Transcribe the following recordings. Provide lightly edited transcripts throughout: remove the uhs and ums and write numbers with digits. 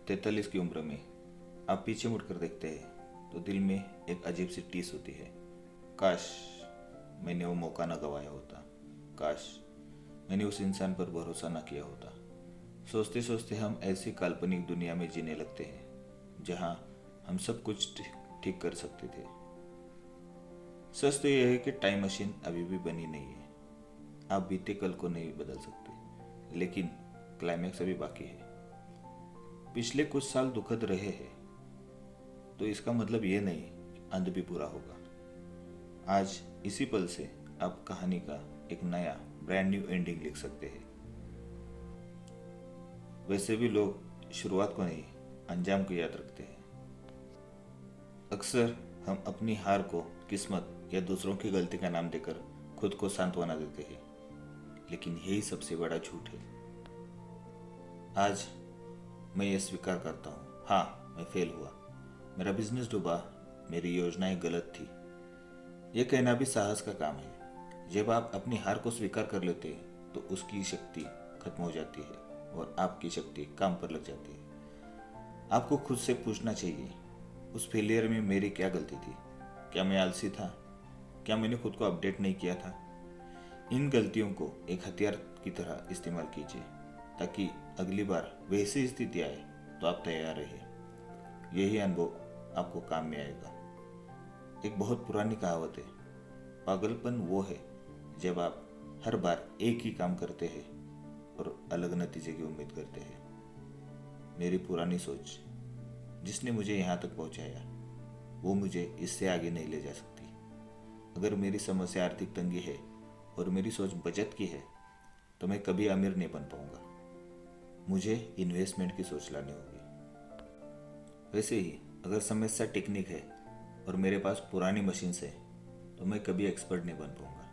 43 की उम्र में आप पीछे मुड़कर देखते हैं तो दिल में एक अजीब सी टीस होती है। काश मैंने वो मौका न गंवाया होता। काश मैंने उस इंसान पर भरोसा न किया होता। सोचते सोचते हम ऐसी काल्पनिक दुनिया में जीने लगते हैं जहां हम सब कुछ ठीक कर सकते थे। सच तो यह है कि टाइम मशीन अभी भी बनी नहीं है। आप बीते कल को नहीं बदल सकते, लेकिन क्लाइमैक्स अभी बाकी है। पिछले कुछ साल दुखद रहे हैं तो इसका मतलब ये नहीं कि अंत भी बुरा होगा। आज इसी पल से आप कहानी का एक नया ब्रांड न्यू एंडिंग लिख सकते हैं। वैसे भी लोग शुरुआत को नहीं, अंजाम को याद रखते हैं। अक्सर हम अपनी हार को किस्मत या दूसरों की गलती का नाम देकर खुद को सांत्वना देते हैं, लेकिन यही सबसे बड़ा झूठ है। आज मैं ये स्वीकार करता हूँ, हाँ मैं फेल हुआ, मेरा बिजनेस डूबा, मेरी योजनाएं गलत थी। ये कहना भी साहस का काम है। जब आप अपनी हार को स्वीकार कर लेते हैं तो उसकी शक्ति खत्म हो जाती है और आपकी शक्ति काम पर लग जाती है। आपको खुद से पूछना चाहिए, उस फेलियर में मेरी क्या गलती थी? क्या मैं आलसी था? क्या मैंने खुद को अपडेट नहीं किया था? इन गलतियों को एक हथियार की तरह इस्तेमाल कीजिए ताकि अगली बार वैसी स्थिति आए तो आप तैयार रहिए। यही अनुभव आपको काम में आएगा। एक बहुत पुरानी कहावत है, पागलपन वो है जब आप हर बार एक ही काम करते हैं और अलग नतीजे की उम्मीद करते हैं। मेरी पुरानी सोच जिसने मुझे यहाँ तक पहुँचाया, वो मुझे इससे आगे नहीं ले जा सकती। अगर मेरी समस्या आर्थिक तंगी है और मेरी सोच बचत की है तो मैं कभी अमीर नहीं बन पाऊंगा। मुझे इन्वेस्टमेंट की सोच लानी होगी। वैसे ही अगर समस्या टेक्निक है और मेरे पास पुरानी मशीन्स है तो मैं कभी एक्सपर्ट नहीं बन पाऊंगा।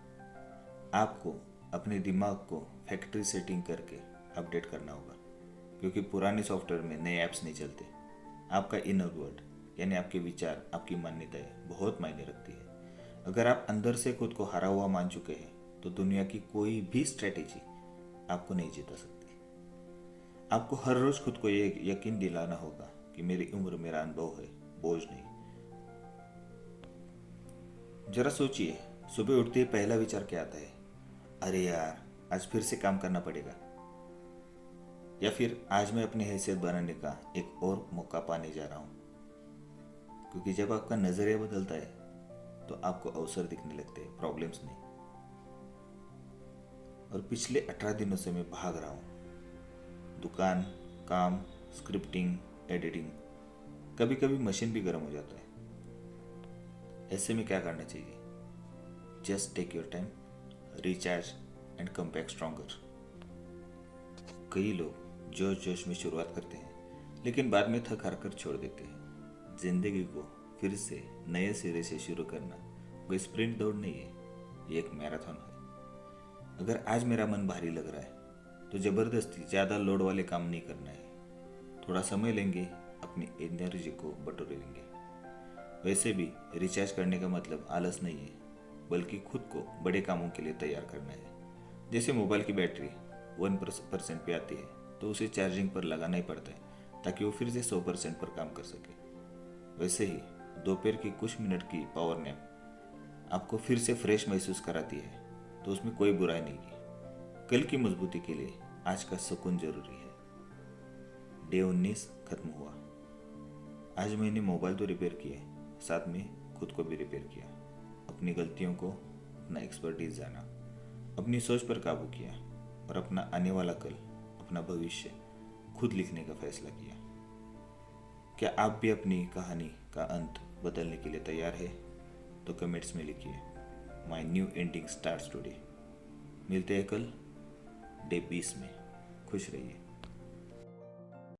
आपको अपने दिमाग को फैक्ट्री सेटिंग करके अपडेट करना होगा, क्योंकि पुराने सॉफ्टवेयर में नए ऐप्स नहीं चलते। आपका इनर वर्ल्ड यानी आपके विचार, आपकी मान्यताएं बहुत मायने रखती है। अगर आप अंदर से खुद को हारा हुआ मान चुके हैं तो दुनिया की कोई भी स्ट्रेटेजी आपको नहीं जिता सकती। आपको हर रोज खुद को ये यकीन दिलाना होगा कि मेरी उम्र मेरा अनुभव है, बोझ नहीं। जरा सोचिए, सुबह उठते ही पहला विचार क्या आता है? अरे यार, आज फिर से काम करना पड़ेगा। या फिर आज मैं अपनी हैसियत बनाने का एक और मौका पाने जा रहा हूँ। क्योंकि जब आपका नजरिया बदलता है तो आपको अवसर दिखने लगते हैं, प्रॉब्लम्स नहीं। और पिछले 18 दिनों से मैं भाग रहा हूँ। दुकान, काम, स्क्रिप्टिंग, एडिटिंग, कभी कभी मशीन भी गर्म हो जाता है। ऐसे में क्या करना चाहिए? Just take your time, recharge and come back stronger. कई लोग जोश जोश में शुरुआत करते हैं लेकिन बाद में थक हार कर छोड़ देते हैं। जिंदगी को फिर से नए सिरे से शुरू करना कोई स्प्रिंट दौड़ नहीं है, ये एक मैराथन है। अगर आज मेरा मन भारी लग रहा है तो ज़बरदस्ती ज़्यादा लोड वाले काम नहीं करना है। थोड़ा समय लेंगे, अपनी एनर्जी को बटोरे लेंगे। वैसे भी रिचार्ज करने का मतलब आलस नहीं है, बल्कि खुद को बड़े कामों के लिए तैयार करना है। जैसे मोबाइल की बैटरी 1% पे आती है तो उसे चार्जिंग पर लगाना ही पड़ता है ताकि वो फिर से 100% पर काम कर सके। वैसे ही दोपहर की कुछ मिनट की पावर नैप आपको फिर से फ्रेश महसूस कराती है तो उसमें कोई बुराई नहीं है। कल की मजबूती के लिए आज का सुकून जरूरी है। डे 19 खत्म हुआ। आज मैंने मोबाइल तो रिपेयर किया, साथ में खुद को भी रिपेयर किया। अपनी गलतियों को, अपना एक्सपर्टीज जाना, अपनी सोच पर काबू किया और अपना आने वाला कल, अपना भविष्य खुद लिखने का फैसला किया। क्या आप भी अपनी कहानी का अंत बदलने के लिए तैयार है? तो कमेंट्स में लिखिए, my new ending starts today. मिलते हैं कल डे 20 में। खुश रहिए।